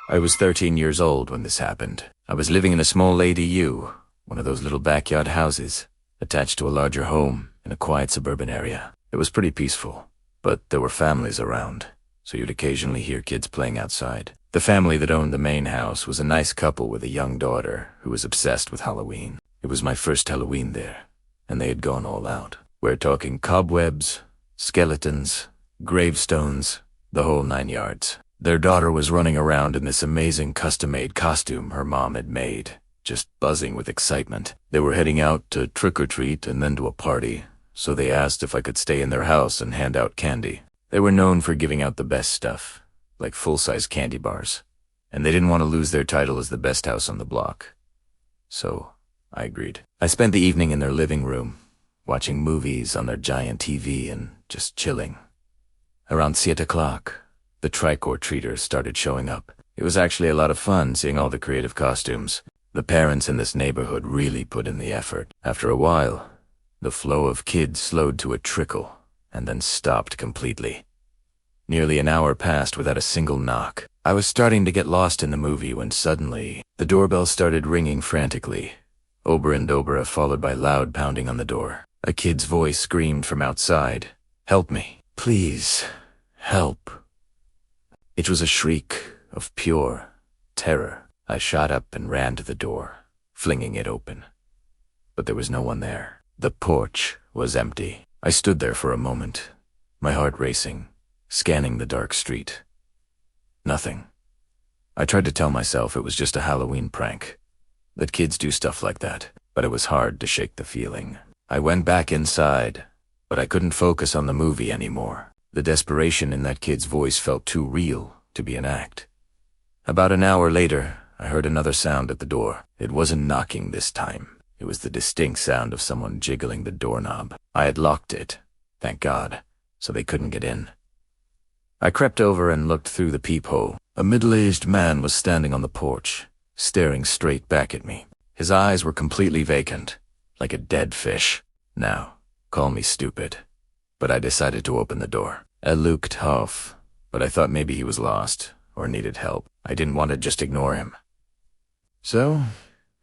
I was 13 years old when this happened. I was living in a small ADU, one of those little backyard houses, attached to a larger home in a quiet suburban area. It was pretty peaceful, but there were families around, so you'd occasionally hear kids playing outside. The family that owned the main house was a nice couple with a young daughter who was obsessed with Halloween. It was my first Halloween there, and they had gone all out. We're talking cobwebs, skeletons, gravestones, the whole 9 yards. Their daughter was running around in this amazing custom-made costume her mom had made, just buzzing with excitement. They were heading out to trick-or-treat and then to a party, so they asked if I could stay in their house and hand out candy. They were known for giving out the best stuff, like full-size candy bars, and they didn't want to lose their title as the best house on the block. So I agreed. I spent the evening in their living room, watching movies on their giant TV and just chilling. Around 8 o'clock, the trick-or-treaters started showing up. It was actually a lot of fun seeing all the creative costumes. The parents in this neighborhood really put in the effort. After a while, the flow of kids slowed to a trickle and then stopped completely. Nearly an hour passed without a single knock. I was starting to get lost in the movie when suddenly the doorbell started ringing frantically, over and over, followed by loud pounding on the door. A kid's voice screamed from outside, "Help me. Please, help." It was a shriek of pure terror. I shot up and ran to the door, flinging it open. But there was no one there. The porch was empty. I stood there for a moment, my heart racing, scanning the dark street. Nothing. I tried to tell myself it was just a Halloween prank, that kids do stuff like that, but it was hard to shake the feeling. I went back inside, but I couldn't focus on the movie anymore. The desperation in that kid's voice felt too real to be an act. About an hour later, I heard another sound at the door. It wasn't knocking this time. It was the distinct sound of someone jiggling the doorknob. I had locked it, thank God, so they couldn't get in. I crept over and looked through the peephole. A middle-aged man was standing on the porch, staring straight back at me. His eyes were completely vacant, like a dead fish. Now, call me stupid, but I decided to open the door. I looked off, but I thought maybe he was lost or needed help. I didn't want to just ignore him. So,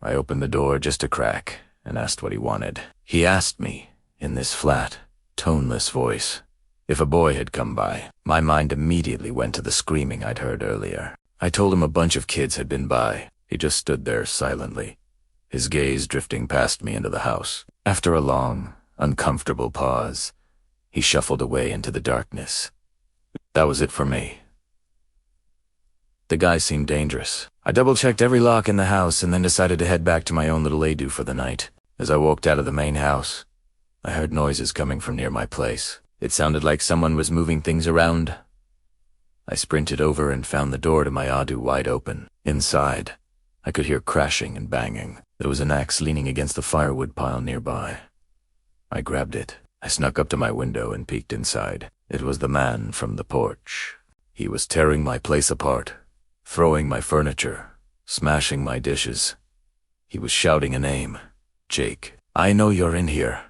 I opened the door just a crack and asked what he wanted. He asked me, in this flat, toneless voice, if a boy had come by. My mind immediately went to the screaming I'd heard earlier. I told him a bunch of kids had been by. He just stood there silently, his gaze drifting past me into the house. After a long, uncomfortable pause, he shuffled away into the darkness. That was it for me. The guy seemed dangerous. I double-checked every lock in the house and then decided to head back to my own little ADU for the night. As I walked out of the main house, I heard noises coming from near my place. It sounded like someone was moving things around. I sprinted over and found the door to my ADU wide open. Inside, I could hear crashing and banging. There was an axe leaning against the firewood pile nearby. I grabbed it. I snuck up to my window and peeked inside. It was the man from the porch. He was tearing my place apart, throwing my furniture, smashing my dishes. He was shouting a name. "Jake, I know you're in here."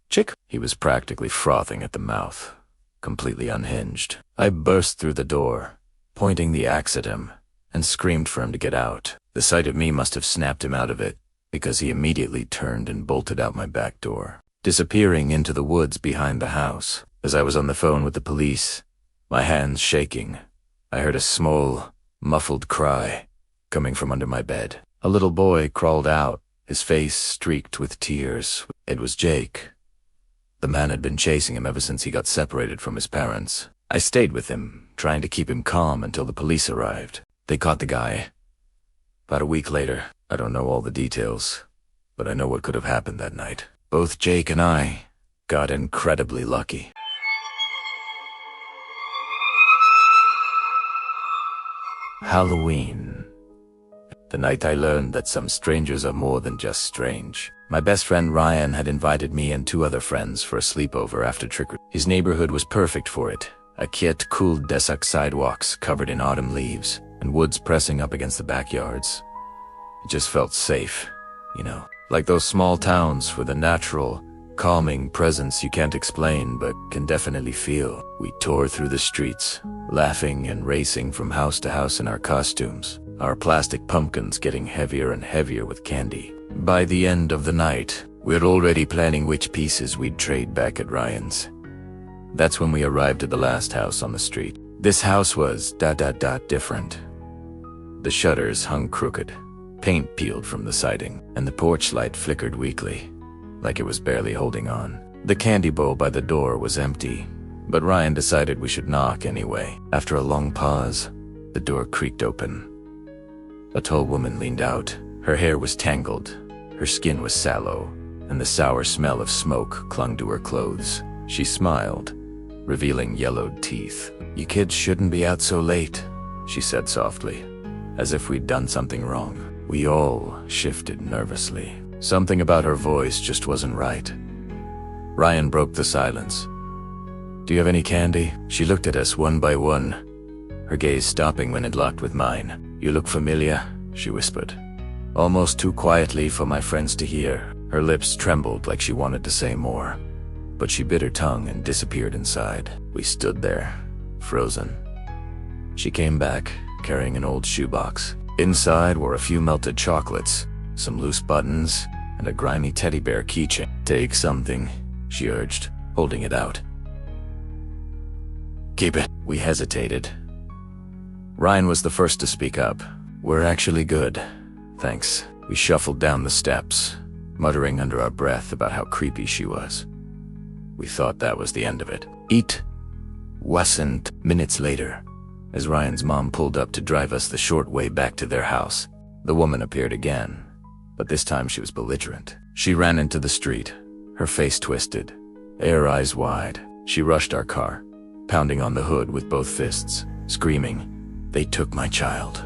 "Chick?" He was practically frothing at the mouth, completely unhinged. I burst through the door, pointing the axe at him, and screamed for him to get out. The sight of me must have snapped him out of it, because he immediately turned and bolted out my back door, disappearing into the woods behind the house. As I was on the phone with the police, my hands shaking, I heard a small, muffled cry coming from under my bed. A little boy crawled out, his face streaked with tears. It was Jake. The man had been chasing him ever since he got separated from his parents. I stayed with him, trying to keep him calm until the police arrived. They caught the guy. About a week later, I don't know all the details, but I know what could have happened that night. Both Jake and I got incredibly lucky. Halloween. The night I learned that some strangers are more than just strange. My best friend Ryan had invited me and 2 other friends for a sleepover after trick-or-treat. His neighborhood was perfect for it. A quiet, cool desert sidewalks covered in autumn leaves, and woods pressing up against the backyards. It just felt safe, you know, like those small towns where the natural calming presence you can't explain but can definitely feel. We tore through the streets, laughing and racing from house to house in our costumes, our plastic pumpkins getting heavier and heavier with candy. By the end of the night, we're already planning which pieces we'd trade back at Ryan's. That's when we arrived at the last house on the street. This house was different. The shutters hung crooked, paint peeled from the siding, and the porch light flickered weakly, like it was barely holding on. The candy bowl by the door was empty, but Ryan decided we should knock anyway. After a long pause, the door creaked open. A tall woman leaned out. Her hair was tangled, her skin was sallow, and the sour smell of smoke clung to her clothes. She smiled, revealing yellowed teeth. "You kids shouldn't be out so late," she said softly, as if we'd done something wrong. We all shifted nervously. Something about her voice just wasn't right. Ryan broke the silence. "Do you have any candy?" She looked at us one by one, her gaze stopping when it locked with mine. "You look familiar," she whispered, almost too quietly for my friends to hear. Her lips trembled like she wanted to say more, but she bit her tongue and disappeared inside. We stood there, frozen. She came back, carrying an old shoebox. Inside were a few melted chocolates, some loose buttons, and a grimy teddy bear keychain. "Take something," she urged, holding it out. "Keep it." We hesitated. Ryan was the first to speak up. "We're actually good, thanks." We shuffled down the steps, muttering under our breath about how creepy she was. We thought that was the end of it. It wasn't. Minutes later, as Ryan's mom pulled up to drive us the short way back to their house, the woman appeared again, but this time she was belligerent. She ran into the street, her face twisted, her eyes wide. She rushed our car, pounding on the hood with both fists, screaming, "They took my child.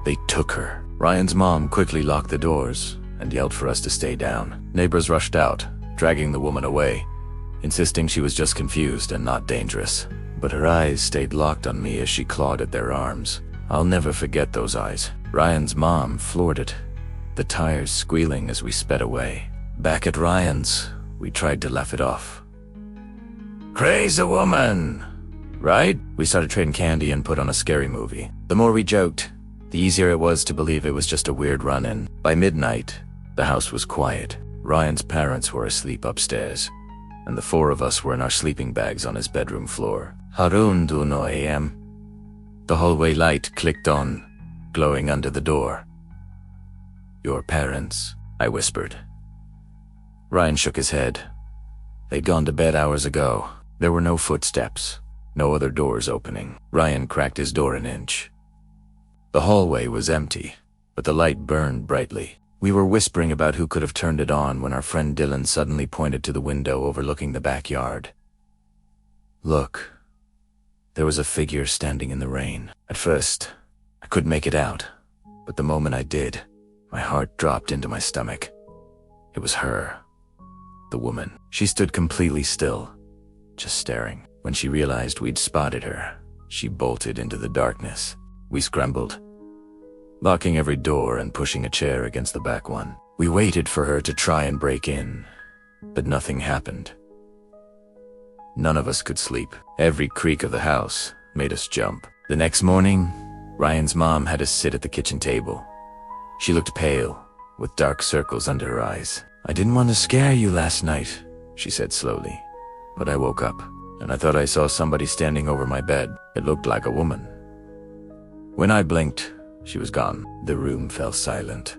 They took her." Ryan's mom quickly locked the doors and yelled for us to stay down. Neighbors rushed out, dragging the woman away, insisting she was just confused and not dangerous. But her eyes stayed locked on me as she clawed at their arms. I'll never forget those eyes. Ryan's mom floored it, the tires squealing as we sped away. Back at Ryan's, we tried to laugh it off. "Crazy woman, right?" We started trading candy and put on a scary movie. The more we joked, the easier it was to believe it was just a weird run-in. By midnight, the house was quiet. Ryan's parents were asleep upstairs, and the four of us were in our sleeping bags on his bedroom floor. "Harun do no am." The hallway light clicked on, glowing under the door. "Your parents," I whispered. Ryan shook his head. They'd gone to bed hours ago. There were no footsteps, no other doors opening. Ryan cracked his door an inch. The hallway was empty, but the light burned brightly. We were whispering about who could have turned it on when our friend Dylan suddenly pointed to the window overlooking the backyard. "Look." There was a figure standing in the rain. At first, I couldn't make it out, but the moment I did, my heart dropped into my stomach. It was her, the woman. She stood completely still, just staring. When she realized we'd spotted her, she bolted into the darkness. We scrambled, locking every door and pushing a chair against the back one. We waited for her to try and break in, but nothing happened. None of us could sleep. Every creak of the house made us jump. The next morning, Ryan's mom had us sit at the kitchen table. She looked pale, with dark circles under her eyes. "I didn't want to scare you last night," she said slowly, "but I woke up, and I thought I saw somebody standing over my bed. It looked like a woman." When I blinked, she was gone. The room fell silent.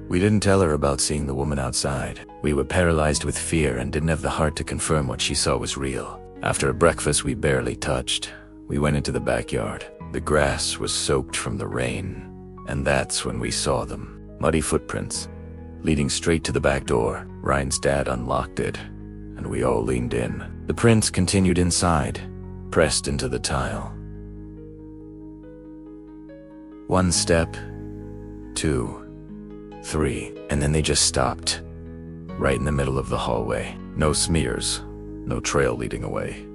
We didn't tell her about seeing the woman outside. We were paralyzed with fear and didn't have the heart to confirm what she saw was real. After a breakfast we barely touched, we went into the backyard. The grass was soaked from the rain, and that's when we saw them. Muddy footprints, leading straight to the back door. Ryan's dad unlocked it, and we all leaned in. The prints continued inside, pressed into the tile. One step, 2, 3, and then they just stopped, right in the middle of the hallway. No smears, no trail leading away.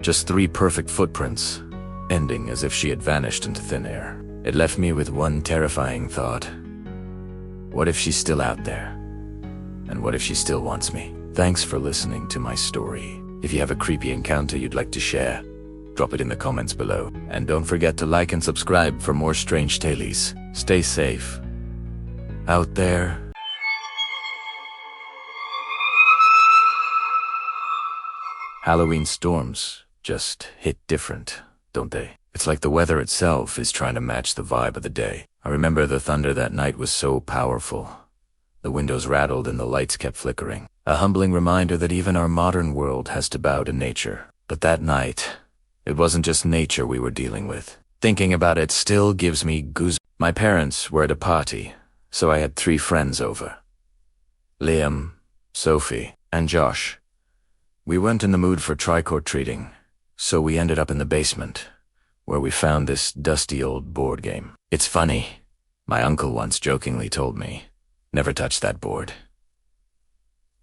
Just 3 perfect footprints, ending as if she had vanished into thin air. It left me with one terrifying thought. What if she's still out there? And what if she still wants me? Thanks for listening to my story. If you have a creepy encounter you'd like to share, drop it in the comments below. And don't forget to like and subscribe for more strange tales. Stay safe out there. Halloween storms just hit different, don't they? It's like the weather itself is trying to match the vibe of the day. I remember the thunder that night was so powerful. The windows rattled and the lights kept flickering. A humbling reminder that even our modern world has to bow to nature. But that night, it wasn't just nature we were dealing with. Thinking about it still gives me goosebumps. My parents were at a party, so I had 3 friends over. Liam, Sophie, and Josh. We weren't in the mood for trick-or-treating, so we ended up in the basement, where we found this dusty old board game. It's funny, my uncle once jokingly told me, never touch that board,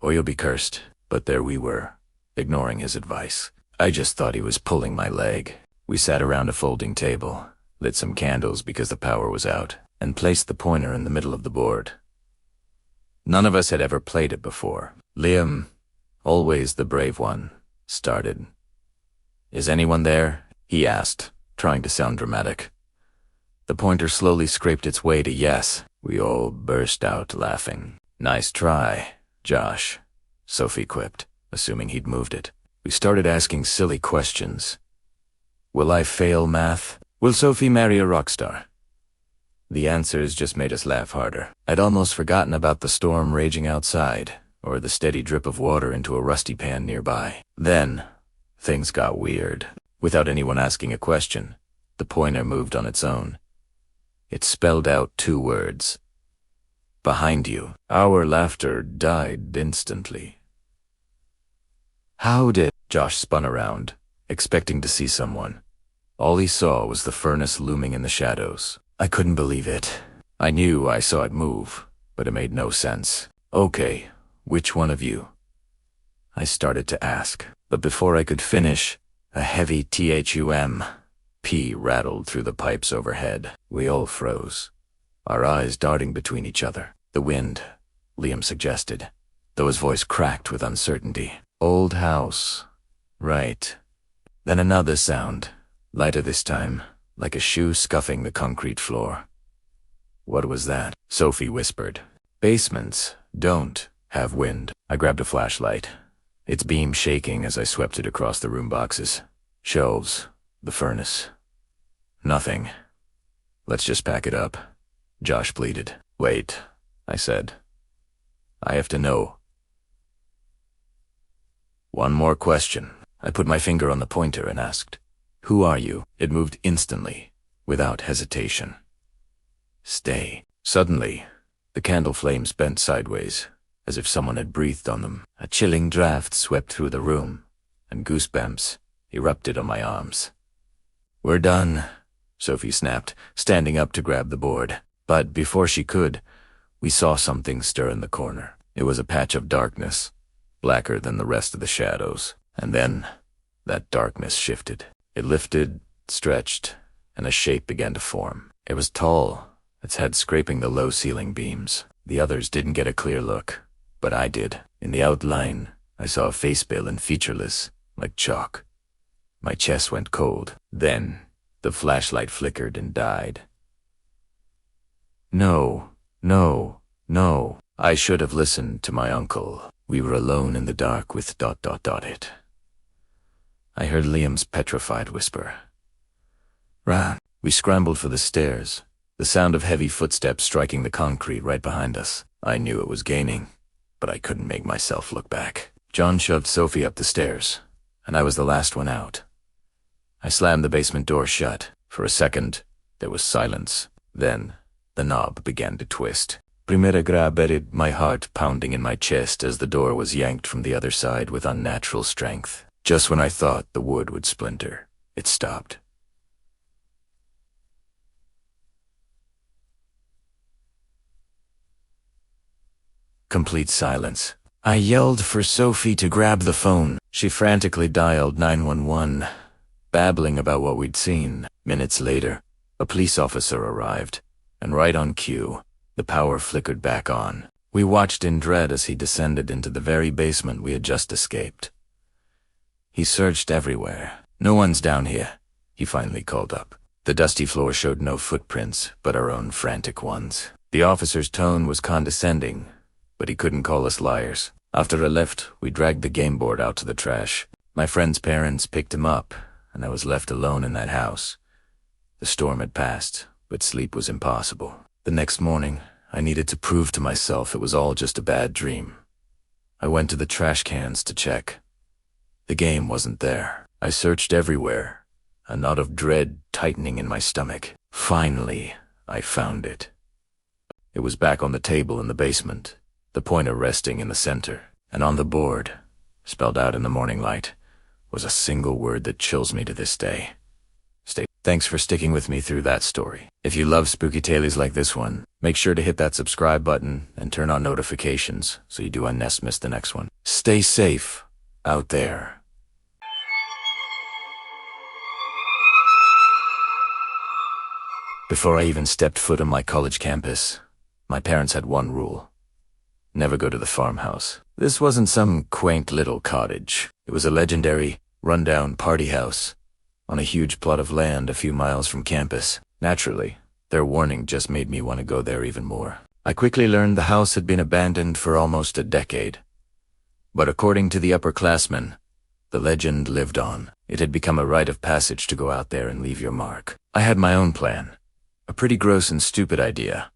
or you'll be cursed. But there we were, ignoring his advice. I just thought he was pulling my leg. We sat around a folding table, lit some candles because the power was out, and placed the pointer in the middle of the board. None of us had ever played it before. Liam, always the brave one, started. "Is anyone there?" he asked, trying to sound dramatic. The pointer slowly scraped its way to yes. We all burst out laughing. "Nice try, Josh," Sophie quipped, assuming he'd moved it. We started asking silly questions. Will I fail math? Will Sophie marry a rock star? The answers just made us laugh harder. I'd almost forgotten about the storm raging outside, or the steady drip of water into a rusty pan nearby. Then, things got weird. Without anyone asking a question, the pointer moved on its own. It spelled out 2 words. "Behind you." Our laughter died instantly. "How did—" Josh spun around, expecting to see someone. All he saw was the furnace looming in the shadows. I couldn't believe it. I knew I saw it move, but it made no sense. "Okay, which one of you?" I started to ask, but before I could finish, a heavy THUM P rattled through the pipes overhead. We all froze, our eyes darting between each other. "The wind," Liam suggested, though his voice cracked with uncertainty. "Old house. Right." Then another sound, lighter this time, like a shoe scuffing the concrete floor. "What was that?" Sophie whispered. "Basements don't have wind." I grabbed a flashlight, its beam shaking as I swept it across the room boxes, shelves, the furnace. Nothing. "Let's just pack it up," Josh pleaded. "Wait," I said. "I have to know." "One more question." I put my finger on the pointer and asked, "Who are you?" It moved instantly, without hesitation. "Stay." Suddenly, the candle flames bent sideways, as if someone had breathed on them. A chilling draft swept through the room, and goosebumps erupted on my arms. "We're done," Sophie snapped, standing up to grab the board. But before she could, we saw something stir in the corner. It was a patch of darkness, blacker than the rest of the shadows. And then, that darkness shifted. It lifted, stretched, and a shape began to form. It was tall, its head scraping the low ceiling beams. The others didn't get a clear look, but I did. In the outline, I saw a face pale and featureless, like chalk. My chest went cold. Then, the flashlight flickered and died. No, no, no. I should have listened to my uncle. We were alone in the dark with ... it. I heard Liam's petrified whisper. "Run." We scrambled for the stairs, the sound of heavy footsteps striking the concrete right behind us. I knew it was gaining, but I couldn't make myself look back. John shoved Sophie up the stairs, and I was the last one out. I slammed the basement door shut. For a second, there was silence. Then, the knob began to twist. Primera grab edited my heart pounding in my chest as the door was yanked from the other side with unnatural strength. Just when I thought the wood would splinter, it stopped. Complete silence. I yelled for Sophie to grab the phone. She frantically dialed 911, babbling about what we'd seen. Minutes later, a police officer arrived, and right on cue, the power flickered back on. We watched in dread as he descended into the very basement we had just escaped. He searched everywhere. "No one's down here," he finally called up. The dusty floor showed no footprints, but our own frantic ones. The officer's tone was condescending, but he couldn't call us liars. After I left, we dragged the game board out to the trash. My friend's parents picked him up, and I was left alone in that house. The storm had passed, but sleep was impossible. The next morning, I needed to prove to myself it was all just a bad dream. I went to the trash cans to check. The game wasn't there. I searched everywhere, a knot of dread tightening in my stomach. Finally, I found it. It was back on the table in the basement, the pointer resting in the center, and on the board, spelled out in the morning light, was a single word that chills me to this day. Thanks for sticking with me through that story. If you love spooky tales like this one, make sure to hit that subscribe button and turn on notifications so you do not miss the next one. Stay safe out there. Before I even stepped foot on my college campus, my parents had one rule: never go to the farmhouse. This wasn't some quaint little cottage. It was a legendary, rundown party house on a huge plot of land a few miles from campus. Naturally, their warning just made me want to go there even more. I quickly learned the house had been abandoned for almost a decade. But according to the upperclassmen, the legend lived on. It had become a rite of passage to go out there and leave your mark. I had my own plan. A pretty gross and stupid idea,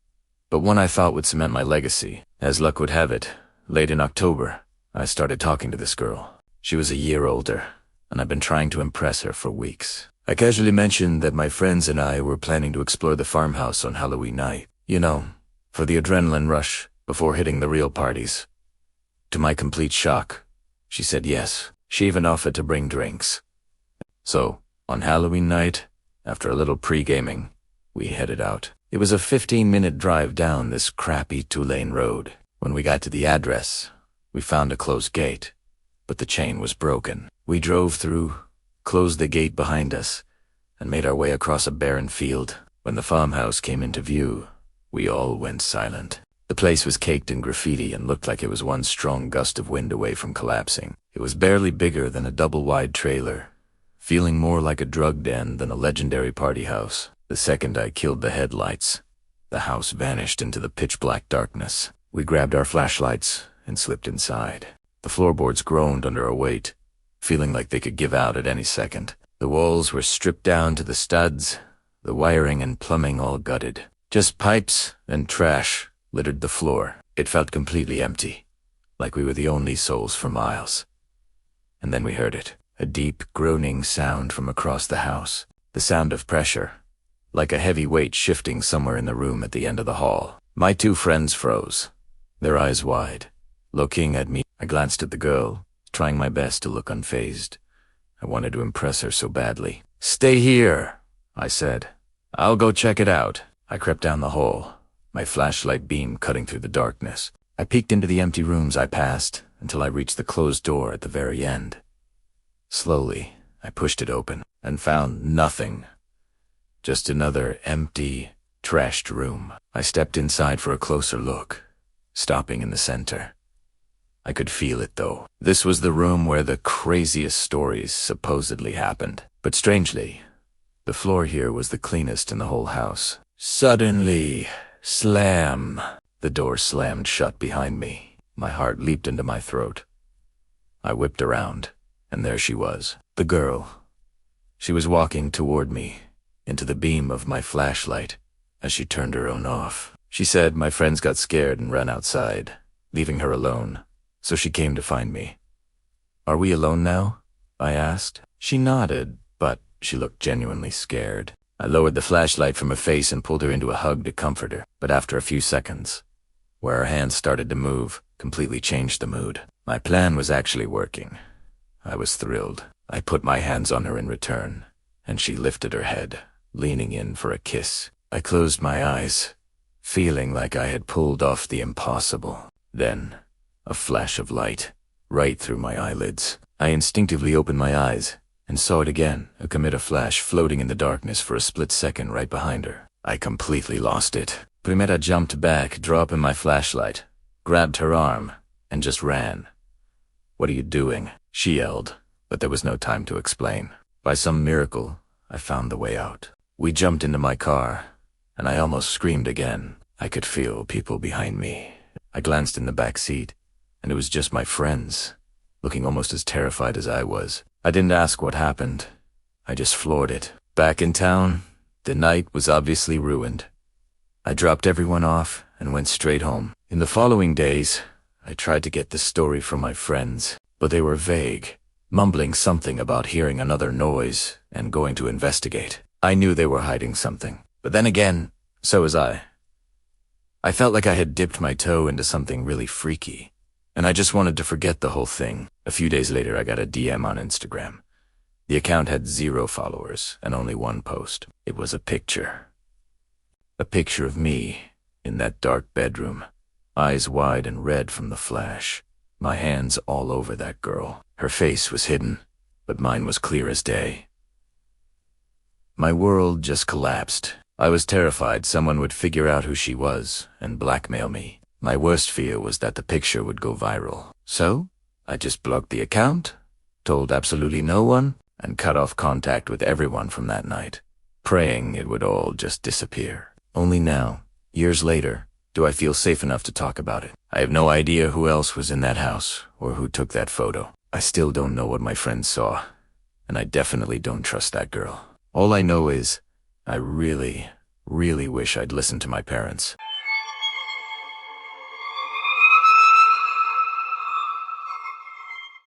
but one I thought would cement my legacy. As luck would have it, late in October, I started talking to this girl. She was a year older, and I'd been trying to impress her for weeks. I casually mentioned that my friends and I were planning to explore the farmhouse on Halloween night. You know, for the adrenaline rush before hitting the real parties. To my complete shock, she said yes. She even offered to bring drinks. So, on Halloween night, after a little pre-gaming, we headed out. It was a 15-minute drive down this crappy 2-lane road. When we got to the address, we found a closed gate, but the chain was broken. We drove through, closed the gate behind us, and made our way across a barren field. When the farmhouse came into view, we all went silent. The place was caked in graffiti and looked like it was one strong gust of wind away from collapsing. It was barely bigger than a double-wide trailer, feeling more like a drug den than a legendary party house. The second I killed the headlights, the house vanished into the pitch-black darkness. We grabbed our flashlights and slipped inside. The floorboards groaned under our weight, feeling like they could give out at any second. The walls were stripped down to the studs, the wiring and plumbing all gutted. Just pipes and trash littered the floor. It felt completely empty, like we were the only souls for miles. And then we heard it, a deep, groaning sound from across the house. The sound of pressure, like a heavy weight shifting somewhere in the room at the end of the hall. My two friends froze, their eyes wide, looking at me. I glanced at the girl, trying my best to look unfazed. I wanted to impress her so badly. "Stay here," I said. "I'll go check it out." I crept down the hall, my flashlight beam cutting through the darkness. I peeked into the empty rooms I passed until I reached the closed door at the very end. Slowly, I pushed it open and found nothing. Just another empty, trashed room. I stepped inside for a closer look, stopping in the center. I could feel it, though. This was the room where the craziest stories supposedly happened. But strangely, the floor here was the cleanest in the whole house. Suddenly, slam! The door slammed shut behind me. My heart leaped into my throat. I whipped around, and there she was, the girl. She was walking toward me, into the beam of my flashlight, as she turned her own off. She said my friends got scared and ran outside, leaving her alone, so she came to find me. "Are we alone now?" I asked. She nodded, but she looked genuinely scared. I lowered the flashlight from her face and pulled her into a hug to comfort her, but after a few seconds, where her hands started to move, completely changed the mood. My plan was actually working. I was thrilled. I put my hands on her in return, and she lifted her head, leaning in for a kiss. I closed my eyes, feeling like I had pulled off the impossible. Then, a flash of light, right through my eyelids. I instinctively opened my eyes, and saw it again, a comet flash floating in the darkness for a split second right behind her. I completely lost it. Primera jumped back, dropping my flashlight, grabbed her arm, and just ran. "What are you doing?" she yelled, but there was no time to explain. By some miracle, I found the way out. We jumped into my car, and I almost screamed again. I could feel people behind me. I glanced in the back seat, and it was just my friends, looking almost as terrified as I was. I didn't ask what happened. I just floored it. Back in town, the night was obviously ruined. I dropped everyone off and went straight home. In the following days, I tried to get the story from my friends, but they were vague, mumbling something about hearing another noise and going to investigate. I knew they were hiding something, but then again, so was I. I felt like I had dipped my toe into something really freaky, and I just wanted to forget the whole thing. A few days later, I got a DM on Instagram. The account had 0 followers and only 1 post. It was a picture. A picture of me in that dark bedroom, eyes wide and red from the flash, my hands all over that girl. Her face was hidden, but mine was clear as day. My world just collapsed. I was terrified someone would figure out who she was and blackmail me. My worst fear was that the picture would go viral. So, I just blocked the account, told absolutely no one, and cut off contact with everyone from that night, praying it would all just disappear. Only now, years later, do I feel safe enough to talk about it. I have no idea who else was in that house or who took that photo. I still don't know what my friends saw, and I definitely don't trust that girl. All I know is I really, really wish I'd listened to my parents.